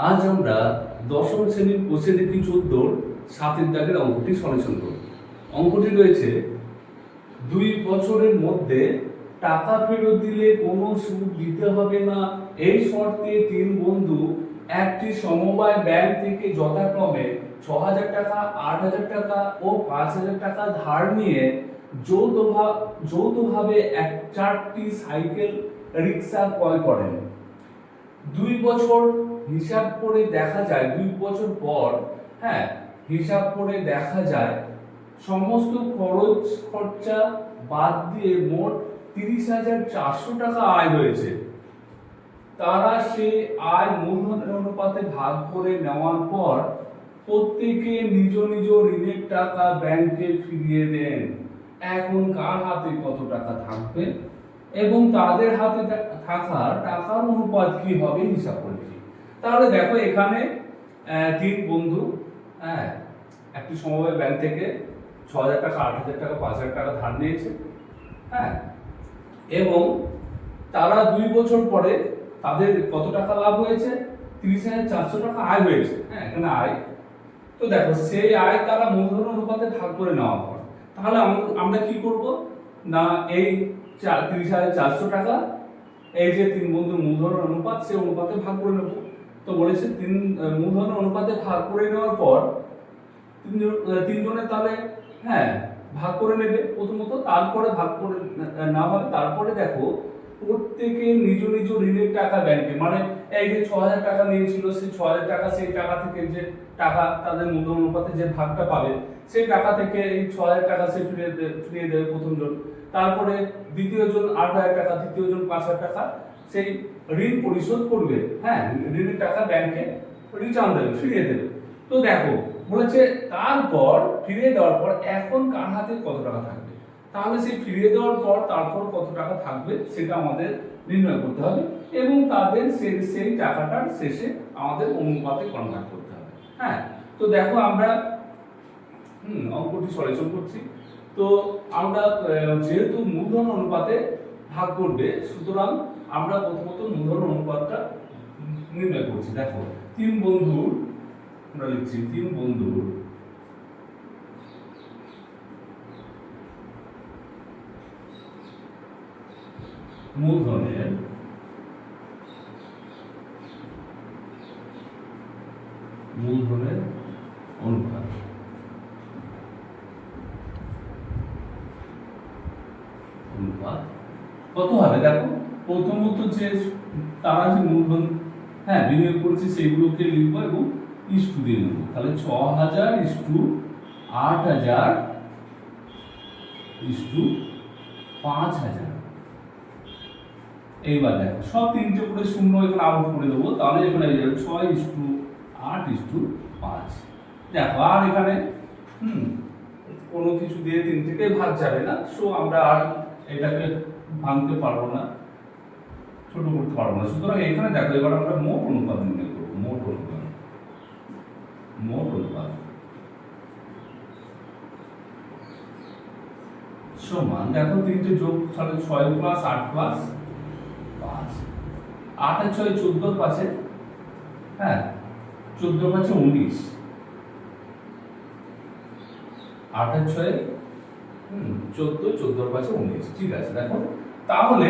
আজ আমরা দশম শ্রেণীর কোষে দেখি 14 সাতের দাগের অঙ্কটি সলিউশন করব। অঙ্কটি রয়েছে 2 বছরের মধ্যে টাকা ফেরত দিলে কোনো সুদ দিতে হবে না, এই শর্তে 3 বন্ধু একটি সমবায় ব্যাংক থেকে যথাক্রমে 6,000 টাকা, 8,000 টাকা ও 5,000 টাকা ধার নিয়ে যৌথভাবে 4টি সাইকেল রিক্সা ক্রয় করেন। 2 বছর হিসাব করে দেখা যায় 2 বছর পর হিসাব করে দেখা যায় সমস্ত খরচ খরচা বাদ দিয়ে মোট 30,400 টাকা আয় হয়েছে। তারা সেই আয় মূলধনের অনুপাতে ভাগ করে নেওয়ার পর প্রত্যেকে নিজ নিজ ঋণের টাকা ব্যাংকে ফিরিয়ে দেন। এখন কার হাতে কত টাকা থাকবে এবং তাদের হাতে থাকা টাকার অনুপাত কি হবে হিসাব করেছি। তাহলে দেখো এখানে 3 বন্ধু একটি সমবায় ব্যাংক থেকে 6,000 টাকা, 8,000 টাকা, 5,000 টাকা ধার নিয়েছে। এবং তারা 2 বছর পরে তাদের কত টাকা লাভ হয়েছে? 30,400 টাকা আয় হয়েছে। এখানে আয়। তো দেখো সেই আয় তারা মূলধন অনুপাতে ভাগ করে নেওয়ার পর তাহলে আমরা কি করব না, এই 30,400 টাকা এই যে 3 বন্ধুর মূলধন অনুপাত সেই অনুপাতে ভাগ করে নেব। তো বলেছে 3 মূলধন অনুপাতে ভাগ করে নেওয়ার পর তিনজনে তাহলে ভাগ করে নেবে প্রথমত, তারপরে ভাগ করে না হবে। তারপরে দেখো প্রত্যেকে নিজ নিজ ঋণের টাকা ব্যাংকে, মানে এই যে 6,000 টাকা নিয়েছিল সেই 6,000 টাকা, সেই টাকা থেকে যে টাকা তাদের মূলধন অনুপাতে যে ভাগটা পাবে সেই টাকা থেকে এই 6,000 টাকা সে ফিরিয়ে দেবে প্রথমজন। তারপরে দ্বিতীয়জন 8,000 টাকা, তৃতীয়জন 5,000 টাকা সেই ঋণ পরিশোধ করবে। ঋণের টাকা ব্যাংকে রিটার্ন দেবে, ফিরিয়ে দেবে। তো দেখো বলেছে তারপর ফিরিয়ে দেওয়ার পর এখন কার হাতে কত টাকা থাকবে, তাহলে সেই ফিরিয়ে দেওয়ার পর তারপর কত টাকা থাকবে সেটা আমাদের নির্ণয় করতে হবে এবং তাদের সেই টাকাটার শেষে আমাদের অনুপাতে কনভার্ট করতে হবে। তো দেখো আমরা অঙ্কটি সলিউশন করছি। তো আমরা যেহেতু মূলধন অনুপাতে ভাগ করবে, সুতরাং আমরা প্রথমত মূলধন অনুপাতটা নির্ণয় করছি। দেখো 3 বন্ধুর আমরা লিখছি 3 বন্ধুর মূলধনের অনুপাত। কত হবে দেখো, প্রথমত যে তারা যে মূলধন বিনিয়োগ করেছে সেইগুলোকে লিখবো এবং ইস্টু দিয়ে নেবো। তাহলে 6,000 ইস্টু 8,000 ইস্টু 5,000। এইবার দেখো সব 3টে করে শূন্য এখানে আউট করে দেবো, তাহলে এখানে 6 ইস্টু 8 ইস্টু 5। দেখো আর এখানে কোনো কিছু দিয়ে 3 থেকে ভাগ যাবে না, সো আমরা আর এটাকে ভাঙতে পারবো না, ছোট করতে পারবো না। সুতরাং এখানে দেখো এবার আমরা মোট অনুপাত নির্ণয় করবো। মোট অনুপাত সমান দেখো 3টে যোগ, তাহলে 6 প্লাস 8 প্লাস 5। 8 আর 6 14 পাশে 14 পাশে 19। 8 আর 6 14, 14 পাশে 19। ঠিক আছে দেখো, তাহলে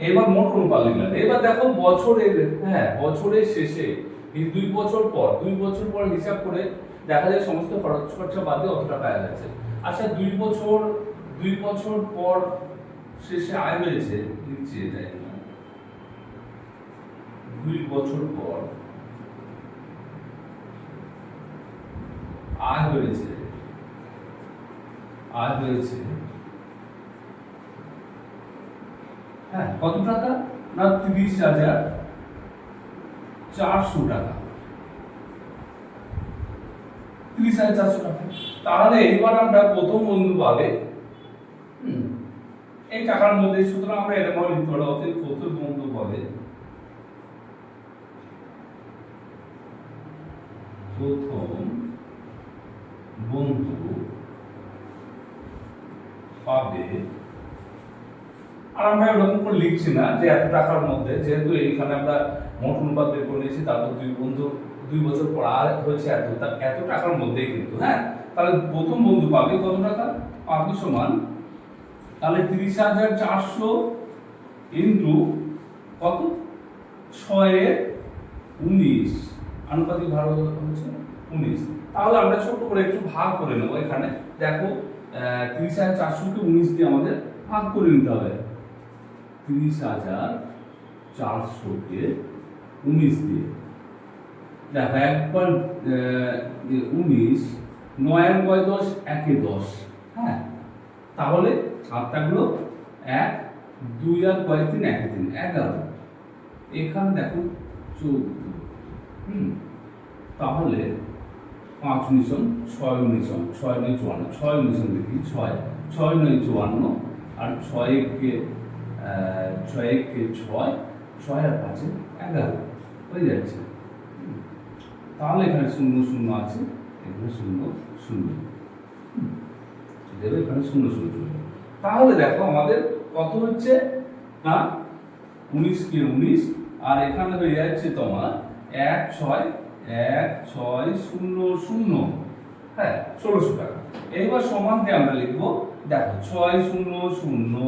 এবার মোট অনুপাত লিখলাম। এবার দেখো বছরের শেষে এই 2 বছর পর হিসাব করে দেখা যায় সমস্ত খরচ খরচা বাদ দিয়ে কত টাকা আয় হয়েছে। আচ্ছা 2 বছর পর শেষে আয় হয়েছে, লিখছি এটাই 2 বছর পর আয় হয়েছে কত টাকা না 30,400 টাকা। 30,400 টাকা। তাহলে এবার আমরা প্রথম বন্ধু পাবে এই টাকার মধ্যে, সুতরাং আমরা এটা ভাবে লিখতে পারবো। অতএব প্রথম বন্ধু পাবে আর আমরা এরকম করে লিখছি না যে এত টাকার মধ্যে, যেহেতু এইখানে আমরা মোট অনুপাত বের করে নিয়েছি, তারপর দুই বছর পর আর হয়েছে এত টাকার মধ্যেই কিন্তু, হ্যাঁ। তাহলে প্রথম বন্ধু পাবে কত টাকা, পাবে সমান তাহলে 30,400 ইন্টু কত 6/19, আনুপাতিক ভার হচ্ছে 19। তাহলে আমরা ছোট করে একটু ভাগ করে নেব। এখানে দেখো 30,400 কে 19 দিয়ে আমাদের ভাগ করে নিতে হবে। 30,400 কে 19 দিয়ে দেখো একবার 19, 9 আর 10, 1 এ 10, হ্যাঁ। তাহলে হাতটাগুলো 1, 2 আর 3, 1 এ 3, 11। এখানে দেখো 14, তাহলে 5 19 6 19 6 9 54, 6 19 দেখি 6 6 9 54 আর 6 কে 6 আর 5 11 হয়ে যাচ্ছে। তাহলে এখানে 0 0 আছে, এখানে 0 0 দেবে, এখানে 0 0। তাহলে দেখো আমাদের কত হচ্ছে না 19 কে 19, আর এখানে হয়ে যাচ্ছে তোমার 1 6 0 0, হ্যাঁ 1600 টাকা। এইবার সমান দিয়ে আমরা লিখবো, দেখো 6 0 0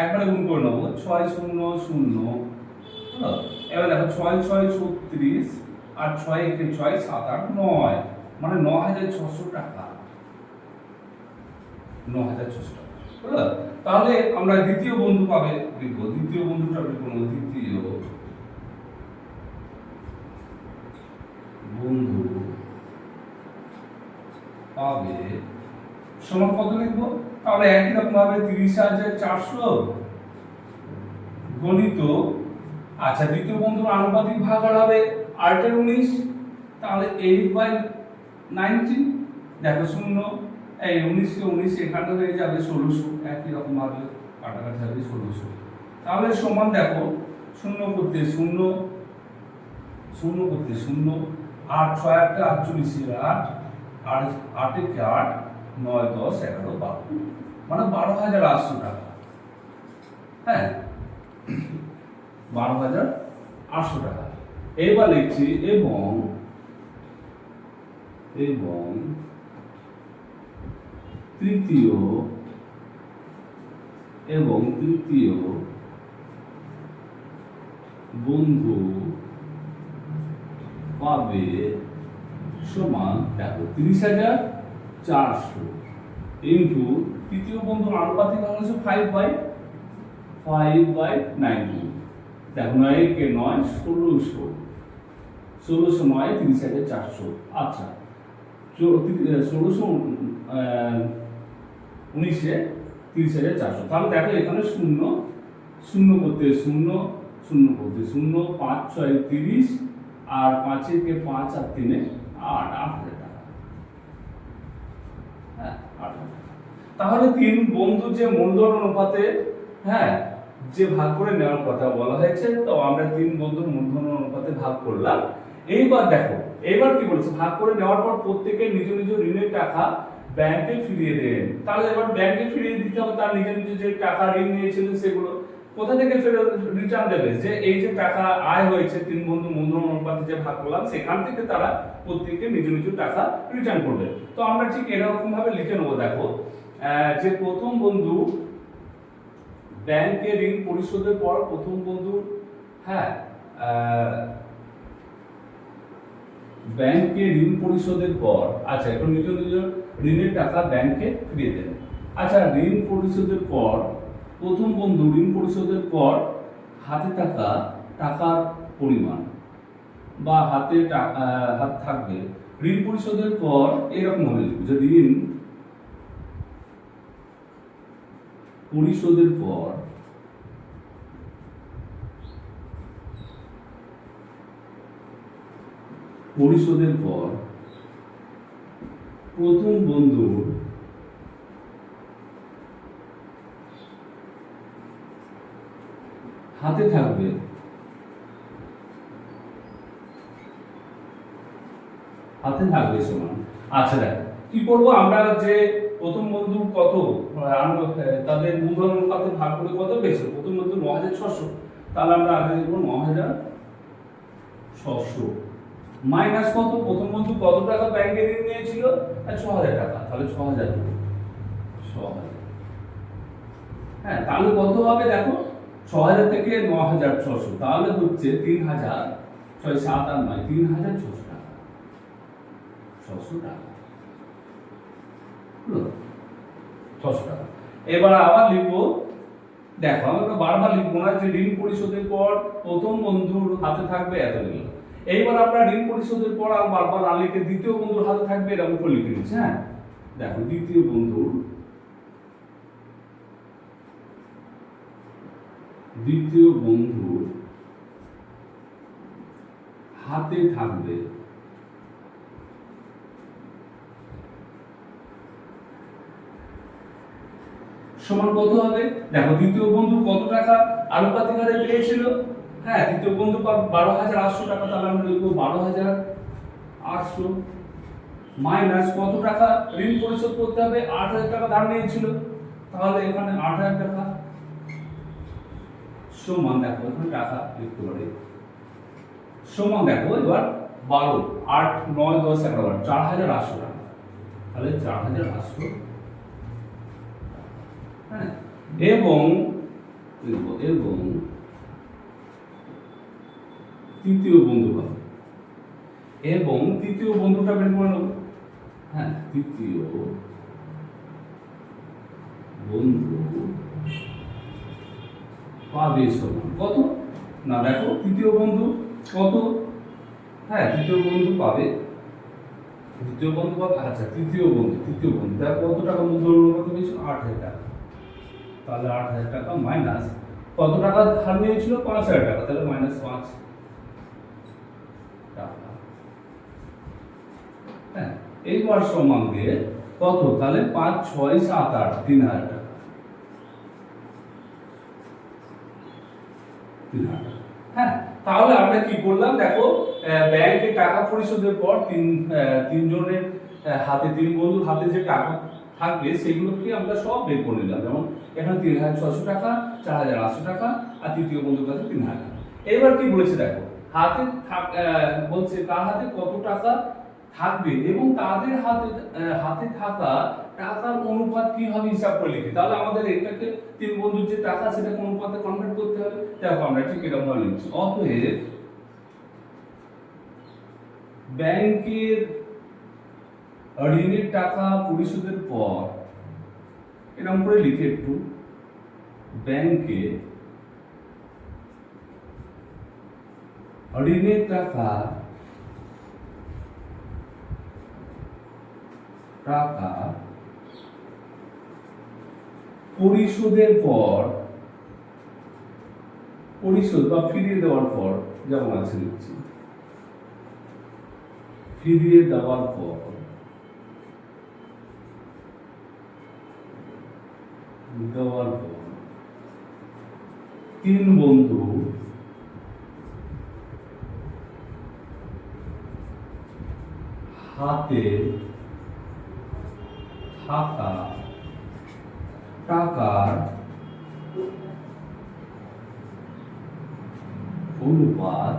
একবারে গুণ করে নেবো, 6 0 0, এবার দেখো 6 6 36 আর 6 1 6 7 8 9, মানে 9,600 টাকা, 9,600 টাকা হলো। তাহলে আমরা দ্বিতীয় বন্ধু পাবে লিখবো, দ্বিতীয় বন্ধুটা বের করব, দ্বিতীয় বন্ধু পাবে সমান কত লিখবো, তাহলে একই রকম ভাবে 30,400 গণিত, আচ্ছা দ্বিতীয় বন্ধুর আনুপাতিক ভাগ হবে 8 এর 19, তাহলে 8/19, দেখো 0 এই 19 কে 19 এখানে হয়ে যাবে 1600, একই রকম ভাবে কাটাকাটি হবে 1600। তাহলে সমান দেখো 0 করতে 0 0 করতে 0, 8 6 8 48 8 আর 8 কে 8 9 10 11 12, মানে 12,800 টাকা, হ্যাঁ 12,800 টাকা। এবার লিখছি এবং তৃতীয় বন্ধু পাবে সমান দেখো 30,400 ইন্টু তৃতীয় বন্ধুর আনুপাতিক ভাগ হচ্ছে 5/19, দেখো 9 কে 9 1600, 1600 9 30,400, আচ্ছা 1600 19 30,400। তাহলে দেখো এখানে 0 0 করতে 0 0 করতে 0, 5 6 30 আর 5 কে 5 আর 3 8,000 টাকা, হ্যাঁ 8,000 টাকা। তাহলে তিন বন্ধুর যে মূলধন অনুপাতে, হ্যাঁ যে ভাগ করে নেওয়ার কথা বলা হয়েছে, তো আমরা তিন বন্ধুর মূলধন অনুপাতে ভাগ করলাম। এইবার দেখো এইবার কি বলছে, ভাগ করে নেওয়ার পর প্রত্যেকে নিজ নিজ ঋণের টাকা ব্যাংকে ফিরিয়ে দেন। তাহলে এবার ব্যাংকে ফিরিয়ে দিতে হবে তার নিজ নিজ যে টাকা ঋণ নিয়েছিলেন সেগুলো। কোথা থেকে ফেরত রিটার্ন দেবে, যে এই যে টাকা আয় হয়েছে তিন বন্ধু মূলধন অনুপাতে যে ভাগ করলাম সেখান থেকে তারা প্রত্যেকে নিজ নিজ টাকা রিটার্ন করবে। তো আমরা ঠিক এরকম ভাবে লিখে নেবো, দেখো যে প্রথম বন্ধু ব্যাংকে ঋণ পরিশোধের পর প্রথম বন্ধু, হ্যাঁ ব্যাংকে ঋণ পরিশোধের পর, আচ্ছা এখন নিজ নিজ ঋণের টাকা ব্যাংকে ফিরিয়ে দেন। আচ্ছা ঋণ পরিশোধের পর প্রথম বন্ধু ঋণ পরিশোধের পর হাতে থাকা টাকার পরিমাণ বা হাতে হাত থাকবে ঋণ পরিশোধের পর এরকম ভাবে লিখব, যে ঋণ পরিশোধের পর প্রথম বন্ধুর হাতে থাকবে সমান। আচ্ছা দেখ কি করবো আমরা, যে প্রথম বন্ধু কত তাদের মূলধন অনুপাতে ভাগ করে কত পেয়েছে, প্রথম বন্ধু 9,600, তাহলে আমরা আগে লিখবো 600 মাইনাস কত, প্রথম বন্ধু কত টাকা ব্যাংকে ঋণ নিয়েছিল, 6000 টাকা, তাহলে 6000 6000। হ্যাঁ, তাহলে কত হবে দেখো, 6000 থেকে 9600, তাহলে হচ্ছে 3000, 6 7 আর 9, 3600 টাকা, 600 টাকা, 600 টাকা। এবার আবার লিখবো, দেখো আমরা বারবার লিখবো না যে ঋণ পরিশোধের পর প্রথম বন্ধুর হাতে থাকবে এতগুলো। এইবার আমরা ঋণ পরিশোধের পর আর বারবার না লিখে দ্বিতীয় বন্ধুর হাতে থাকবে এরকম করে লিখে দিচ্ছি। হ্যাঁ, দেখো দ্বিতীয় বন্ধুর হাতে থাকবে সমান কত হবে, দেখো দ্বিতীয় বন্ধু কত টাকা আনুপাতিক হারে পেয়েছিল, হ্যাঁ দ্বিতীয় বন্ধু 12800 টাকা, তাহলে আমরা লিখবো 12800 মাইনাস কত টাকা ঋণ পরিশোধ করতে হবে, 8000 টাকা ধার নিয়েছিল, তাহলে এখানে 8000 টাকা সমান, দেখো এখানে টাকা লিখতে পারি, সমান দেখো এবার 12 8 9 10 11 4800 টাকা, তাহলে 4800। হ্যাঁ, এবং তৃতীয় বন্ধু পাবে, এবং তৃতীয় বন্ধুটা বের করে নেব। হ্যাঁ, তৃতীয় বন্ধু পাবে সমান কত, না দেখো তৃতীয় বন্ধু কত, হ্যাঁ তৃতীয় বন্ধু পাবে, আচ্ছা তৃতীয় বন্ধু দেখো কত টাকা মূলধন অনুপাতে পেয়েছিল, 8000 টাকা, তাহলে 8000 টাকা মাইনাস কত টাকা ধার নিয়েছিল, 5000 টাকা, তাহলে মাইনাস 5 টাকা। হ্যাঁ, এইবার সমান দিয়ে কত, তাহলে 5 6 7 8 3000 টাকা, 3000 টাকা। হ্যাঁ, তাহলে আমরা কি করলাম দেখো, ব্যাংকে টাকা পরিশোধের পর তিনজনের হাতে, তিন বন্ধুর হাতে যে টাকা থাকবে সেগুলোকে আমরা সব বের করে নিলাম, যেমন এখানে 3600 টাকা, 4800 টাকা, আর তৃতীয় বন্ধুর কাছে 3000 টাকা। এবার কি বলেছে দেখো, হাতে বলছে কার হাতে কত টাকা থাকবে এবং তাদের হাতে থাকা টাকার অনুপাত কি হবে হিসাব করে লিখি, তাহলে আমাদের এটাকে তিন বন্ধুর যে টাকা সেটাকে অনুপাতে কনভার্ট করতে হবে। দেখো আমরা ঠিক এরকম ভাবে লিখছি, অতএব ব্যাংকের ঋণের টাকা পরিশোধের পর, এরকম করে লিখে একটু, ব্যাংকে ঋণের টাকা পরিশোধের পর, পরিশোধ বা ফিরিয়ে দেওয়ার পর, যেমন আছে লিখছি, ফিরিয়ে দেওয়ার পর তিন বন্ধু হাতে থাকা টাকার অনুপাত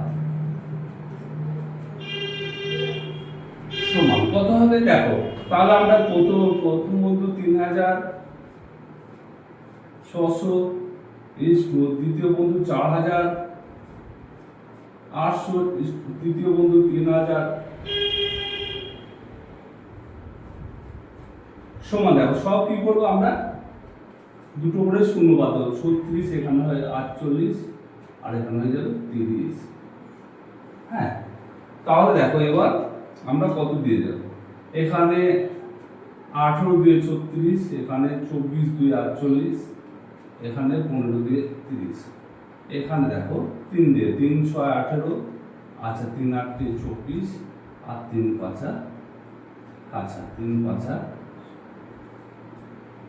সমান কত হবে দেখো, তাহলে আমরা প্রথম বন্ধু 3600 ইস্টু দ্বিতীয় বন্ধু 4800 তৃতীয় বন্ধু 3000 সমান, দেখো সব কি করবো আমরা, দুটো করে শূন্য বাদ দেবো, 36 এখানে হয়ে 48 আর এখানে হয়ে যাবে 30। হ্যাঁ, তাহলে দেখো এবার আমরা কত দিয়ে যাব, এখানে 18 দিয়ে 36, এখানে 24 দিয়ে 48, এখানে 15 দিয়ে 30, এখানে দেখো 3 দিয়ে 3 6 18, আচ্ছা 3 8 দিয়ে 24 আর 3 5 আচ্ছা 3 5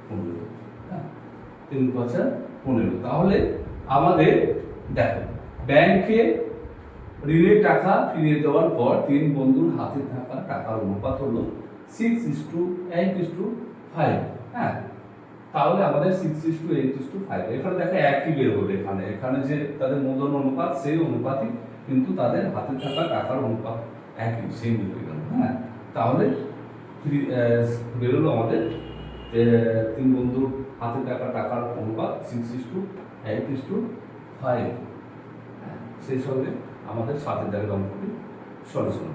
15, হ্যাঁ 3 5 15। তাহলে আমাদের দেখো ব্যাংকে ঋণের টাকা ফিরিয়ে দেওয়ার পর তিন বন্ধুর হাতে থাকা টাকার অনুপাত হলো 6:8:5। হ্যাঁ, তাহলে আমাদের 6:8:5, এখানে দেখো একই বের হবে, এখানে যে তাদের মূলধন অনুপাত সেই অনুপাতই কিন্তু তাদের হাতে থাকা টাকার অনুপাত একই, সেম হয়ে গেল। হ্যাঁ, তাহলে বেরোলো আমাদের যে তিন বন্ধুর হাতে থাকা টাকার অনুপাত 6:8:5। সেই সঙ্গে আমাদের 7 দাগের অঙ্কটি সলিউশন।